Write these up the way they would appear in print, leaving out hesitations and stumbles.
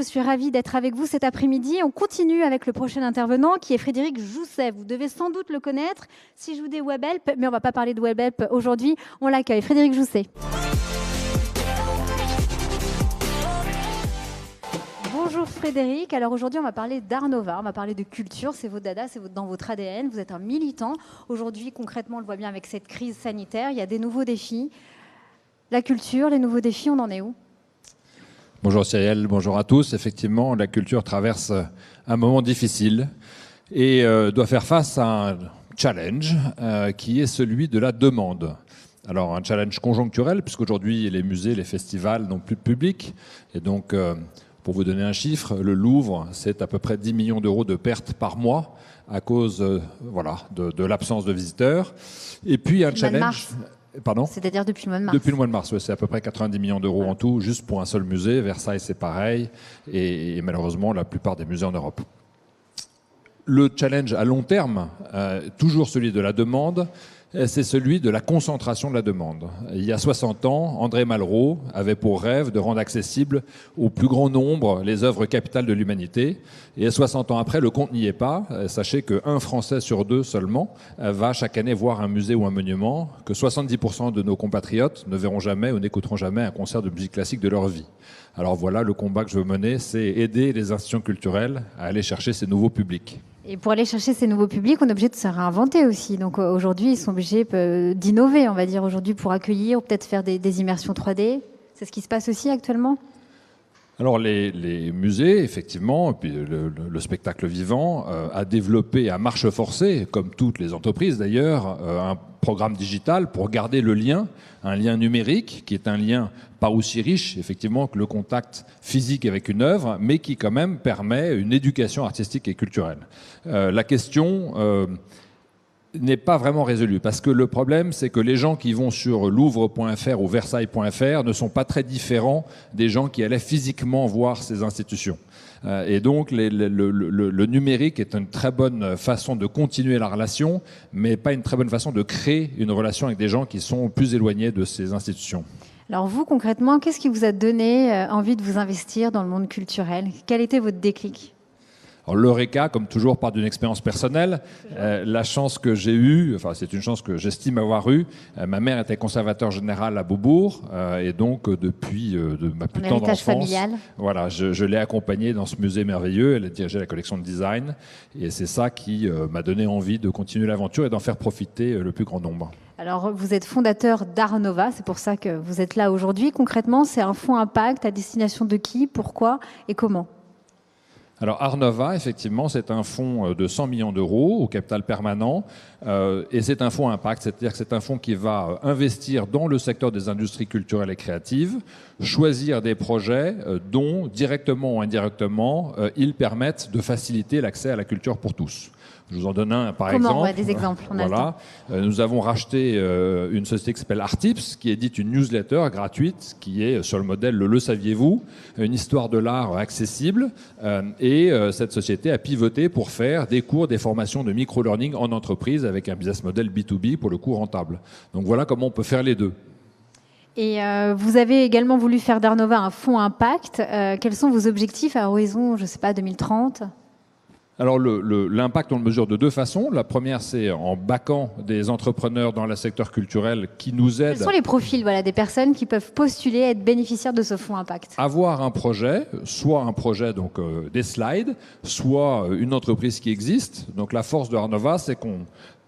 Je suis ravie d'être avec vous cet après-midi. On continue avec le prochain intervenant qui est Frédéric Jousset. Vous devez sans doute le connaître si je vous dis Webhelp, mais on ne va pas parler de Webhelp aujourd'hui. On l'accueille. Frédéric Jousset. Bonjour Frédéric. Alors aujourd'hui, on va parler d'Art Nova, on va parler de culture. C'est votre dada, c'est dans votre ADN. Vous êtes un militant. Aujourd'hui, concrètement, on le voit bien avec cette crise sanitaire. Il y a des nouveaux défis. La culture, les nouveaux défis, on en est où ? Bonjour Cyril, bonjour à tous. Effectivement, la culture traverse un moment difficile et doit faire face à un challenge qui est celui de la demande. Alors un challenge conjoncturel, puisqu'aujourd'hui les musées, les festivals n'ont plus de public. Et donc, pour vous donner un chiffre, le Louvre, c'est à peu près 10 millions d'euros de pertes par mois à cause de l'absence de visiteurs. Et puis un challenge... Pardon ? C'est-à-dire depuis le mois de mars. Depuis le mois de mars, oui, c'est à peu près 90 millions d'euros en tout, juste pour un seul musée. Versailles, c'est pareil. Et malheureusement, la plupart des musées en Europe. Le challenge à long terme, toujours celui de la demande, c'est celui de la concentration de la demande. Il y a 60 ans, André Malraux avait pour rêve de rendre accessible au plus grand nombre les œuvres capitales de l'humanité. Et 60 ans après, le compte n'y est pas. Sachez qu'un Français sur deux seulement va chaque année voir un musée ou un monument, que 70% de nos compatriotes ne verront jamais ou n'écouteront jamais un concert de musique classique de leur vie. Alors voilà, le combat que je veux mener, c'est aider les institutions culturelles à aller chercher ces nouveaux publics. Et pour aller chercher ces nouveaux publics, on est obligé de se réinventer aussi. Donc aujourd'hui, ils sont obligés d'innover, on va dire, aujourd'hui pour accueillir ou peut-être faire des immersions 3D. C'est ce qui se passe aussi actuellement ? Alors les musées, effectivement, puis le spectacle vivant a développé à marche forcée, comme toutes les entreprises d'ailleurs, un programme digital pour garder le lien, un lien numérique qui est un lien pas aussi riche effectivement que le contact physique avec une œuvre, mais qui quand même permet une éducation artistique et culturelle. La question n'est pas vraiment résolue, parce que le problème, c'est que les gens qui vont sur louvre.fr ou versailles.fr ne sont pas très différents des gens qui allaient physiquement voir ces institutions. Et donc, le numérique est une très bonne façon de continuer la relation, mais pas une très bonne façon de créer une relation avec des gens qui sont plus éloignés de ces institutions. Alors vous, concrètement, qu'est-ce qui vous a donné envie de vous investir dans le monde culturel ? Quel était votre déclic ? Alors, l'Eureka, comme toujours, part d'une expérience personnelle. La chance que j'ai eue, enfin c'est une chance que j'estime avoir eue, ma mère était conservateur général à Beaubourg, et donc depuis de ma plus tendre enfance, familial. Voilà, je l'ai accompagnée dans ce musée merveilleux. Elle a dirigé la collection de design, et c'est ça qui m'a donné envie de continuer l'aventure et d'en faire profiter le plus grand nombre. Alors, vous êtes fondateur d'Art Nova, c'est pour ça que vous êtes là aujourd'hui. Concrètement, c'est un fonds impact à destination de qui, pourquoi et comment ? Alors Art Nova, effectivement, c'est un fonds de 100 millions d'euros au capital permanent, et c'est un fonds impact, c'est-à-dire que c'est un fonds qui va investir dans le secteur des industries culturelles et créatives, choisir des projets dont, directement ou indirectement, ils permettent de faciliter l'accès à la culture pour tous. Je vous en donne un par exemple. Comment ? Des exemples. Voilà. Nous avons racheté une société qui s'appelle Artips, qui édite une newsletter gratuite, qui est sur le modèle Le saviez-vous, une histoire de l'art accessible. Et cette société a pivoté pour faire des cours, des formations de micro-learning en entreprise avec un business model B2B pour le coup rentable. Donc voilà comment on peut faire les deux. Et vous avez également voulu faire d'Art Nova un fonds impact. Quels sont vos objectifs à horizon, je ne sais pas, 2030 ? Alors l'impact, on le mesure de deux façons. La première, c'est en baquant des entrepreneurs dans le secteur culturel qui nous aident. Quels sont les profils des personnes qui peuvent postuler, être bénéficiaires de ce fonds impact ? Avoir un projet, soit un projet, donc des slides, soit une entreprise qui existe. Donc la force de Art Nova, c'est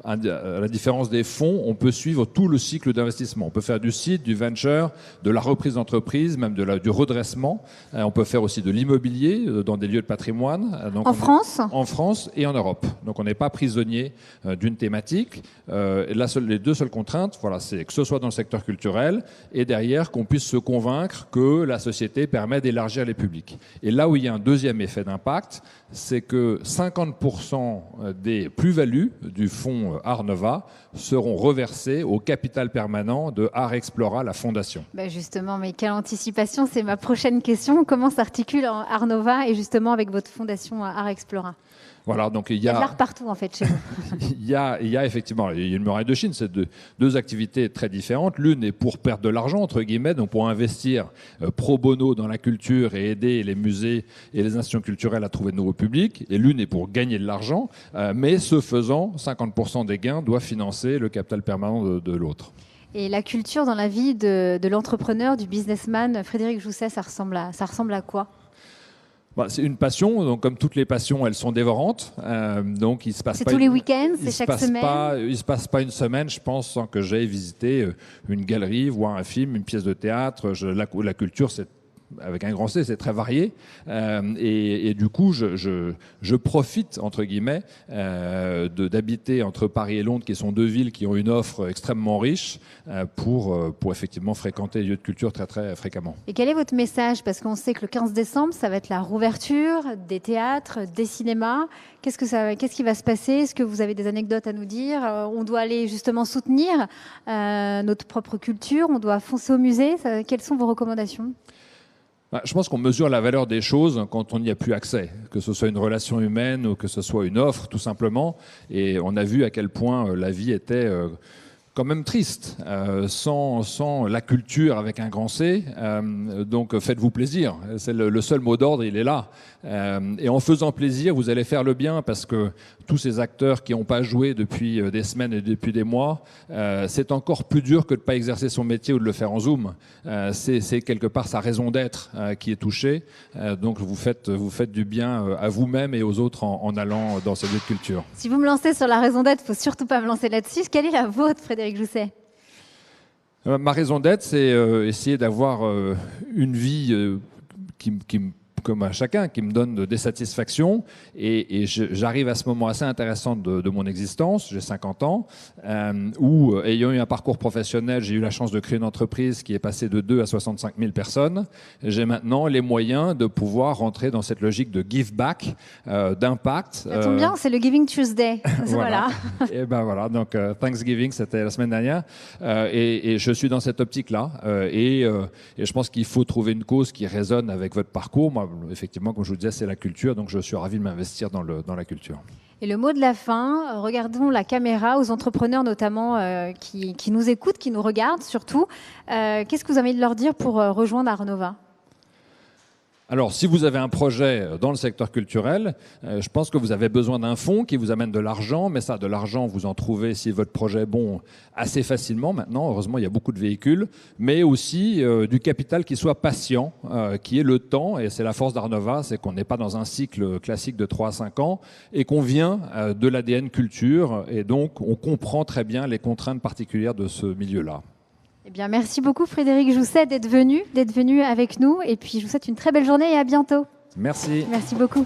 à la différence des fonds, on peut suivre tout le cycle d'investissement. On peut faire du seed, du venture, de la reprise d'entreprise, même du redressement. On peut faire aussi de l'immobilier dans des lieux de patrimoine. Donc en France ? En France et en Europe. Donc on n'est pas prisonnier d'une thématique. Les deux seules contraintes, c'est que ce soit dans le secteur culturel et derrière qu'on puisse se convaincre que la société permet d'élargir les publics. Et là où il y a un deuxième effet d'impact, c'est que 50% des plus-values du fonds Art Nova seront reversées au capital permanent de Art Explora, la fondation. Justement, mais quelle anticipation, c'est ma prochaine question. Comment s'articule Art Nova et justement avec votre fondation Art Explora ? Voilà, donc Il y a de l'art partout en fait chez vous. il y a effectivement, il y a une muraille de Chine, c'est deux activités très différentes. L'une est pour perdre de l'argent, entre guillemets, donc pour investir pro bono dans la culture et aider les musées et les institutions culturelles à trouver de nouveaux publics. Et l'une est pour gagner de l'argent, mais ce faisant, 50% des gains doivent financer le capital permanent de l'autre. Et la culture dans la vie de l'entrepreneur, du businessman, Frédéric Jousset, ça ressemble à quoi ? C'est une passion, donc comme toutes les passions, elles sont dévorantes. Donc il se passe c'est pas tous les week-ends, c'est chaque semaine. Il se passe pas une semaine, je pense, sans que j'aille visiter une galerie, voir un film, une pièce de théâtre. La culture, c'est avec un grand C, c'est très varié. Et du coup, je profite, entre guillemets, d'habiter entre Paris et Londres, qui sont deux villes qui ont une offre extrêmement riche, pour effectivement fréquenter les lieux de culture très, très fréquemment. Et quel est votre message ? Parce qu'on sait que le 15 décembre, ça va être la rouverture des théâtres, des cinémas. Qu'est-ce qui va se passer ? Est-ce que vous avez des anecdotes à nous dire ? On doit aller justement soutenir notre propre culture, on doit foncer au musée. Quelles sont vos recommandations ? Je pense qu'on mesure la valeur des choses quand on n'y a plus accès, que ce soit une relation humaine ou que ce soit une offre, tout simplement. Et on a vu à quel point la vie était quand même triste, sans la culture avec un grand C. Donc faites-vous plaisir. C'est le seul mot d'ordre, il est là. Et en faisant plaisir, vous allez faire le bien, parce que tous ces acteurs qui n'ont pas joué depuis des semaines et depuis des mois, c'est encore plus dur que de ne pas exercer son métier ou de le faire en Zoom. C'est quelque part sa raison d'être qui est touchée. Donc vous faites du bien à vous-même et aux autres en allant dans ces lieux de culture. Si vous me lancez sur la raison d'être, il ne faut surtout pas me lancer là-dessus. Quelle est la vôtre, Frédéric Jousset ? Ma raison d'être, c'est essayer d'avoir une vie comme à chacun, qui me donne des satisfactions. Et j'arrive à ce moment assez intéressant de mon existence, j'ai 50 ans, où, ayant eu un parcours professionnel, j'ai eu la chance de créer une entreprise qui est passée de 2 à 65 000 personnes. J'ai maintenant les moyens de pouvoir rentrer dans cette logique de give back, d'impact. Ça tombe bien, c'est le Giving Tuesday. Voilà. Et ben voilà, donc Thanksgiving, c'était la semaine dernière. Et je suis dans cette optique-là. Et je pense qu'il faut trouver une cause qui résonne avec votre parcours. Moi, effectivement, comme je vous disais, c'est la culture, donc je suis ravi de m'investir dans la culture. Et le mot de la fin, regardons la caméra, aux entrepreneurs notamment qui nous écoutent, qui nous regardent surtout. Qu'est-ce que vous avez envie de leur dire pour rejoindre Art Nova ? Alors, si vous avez un projet dans le secteur culturel, je pense que vous avez besoin d'un fonds qui vous amène de l'argent, mais ça, de l'argent, vous en trouvez, si votre projet est bon, assez facilement maintenant. Heureusement, il y a beaucoup de véhicules, mais aussi du capital qui soit patient, qui est le temps, et c'est la force d'Art Nova, c'est qu'on n'est pas dans un cycle classique de 3 à 5 ans, et qu'on vient de l'ADN culture, et donc on comprend très bien les contraintes particulières de ce milieu-là. Eh bien, merci beaucoup Frédéric Jousset d'être venu avec nous. Et puis, je vous souhaite une très belle journée et à bientôt. Merci. Merci beaucoup.